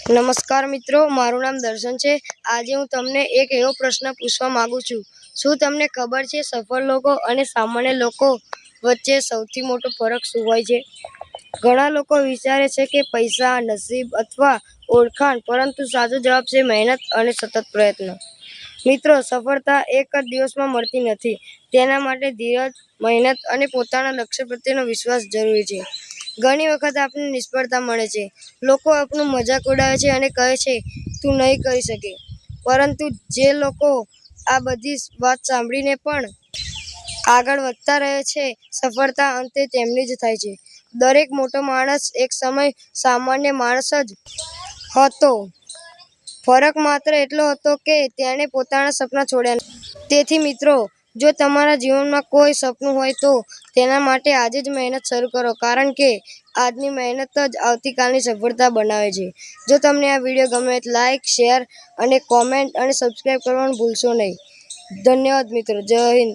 નમસ્કાર મિત્રો, મારું નામ દર્શન છે। આજે હું તમને એક એવો પ્રશ્ન પૂછવા માંગુ છું। શું તમને ખબર છે સફળ લોકો અને સામાન્ય લોકો વચ્ચે સૌથી મોટો ફરક શું હોય છે? ઘણા લોકો વિચારે છે કે પૈસા, નસીબ અથવા ઓળખાણ, પરંતુ સાચો જવાબ છે મહેનત અને સતત પ્રયત્ન। મિત્રો, સફળતા એક જ દિવસમાં મળતી નથી। તેના માટે ધીરજ, મહેનત અને પોતાના લક્ષ્ય પ્રત્યેનો વિશ્વાસ જરૂરી છે। ઘણી વખત આપણને નિષ્ફળતા મળે છે, લોકો આપણું મજાક ઉડાવે છે અને કહે છે તું નહીં કરી શકે, પરંતુ જે લોકો આ બધી વાત સાંભળીને પણ આગળ વધતા રહે છે, સફળતા અંતે તેમની જ થાય છે। દરેક મોટો માણસ એક સમય સામાન્ય માણસ જ હતો। ફરક માત્ર એટલો હતો કે તેણે પોતાના સપના છોડ્યા નહીં। તેથી મિત્રો, જો તમારા જીવનમાં કોઈ સપનું હોય તો તેના માટે આજે જ મહેનત શરૂ કરો, કારણ કે આજની મહેનત જ આવતીકાલની સફળતા બનાવે છે। જો તમને આ વિડીયો ગમે તો લાઈક, શેર અને કોમેન્ટ અને સબસ્ક્રાઇબ કરવાનું ભૂલશો નહીં। ધન્યવાદ મિત્રો, જય હિન્દ।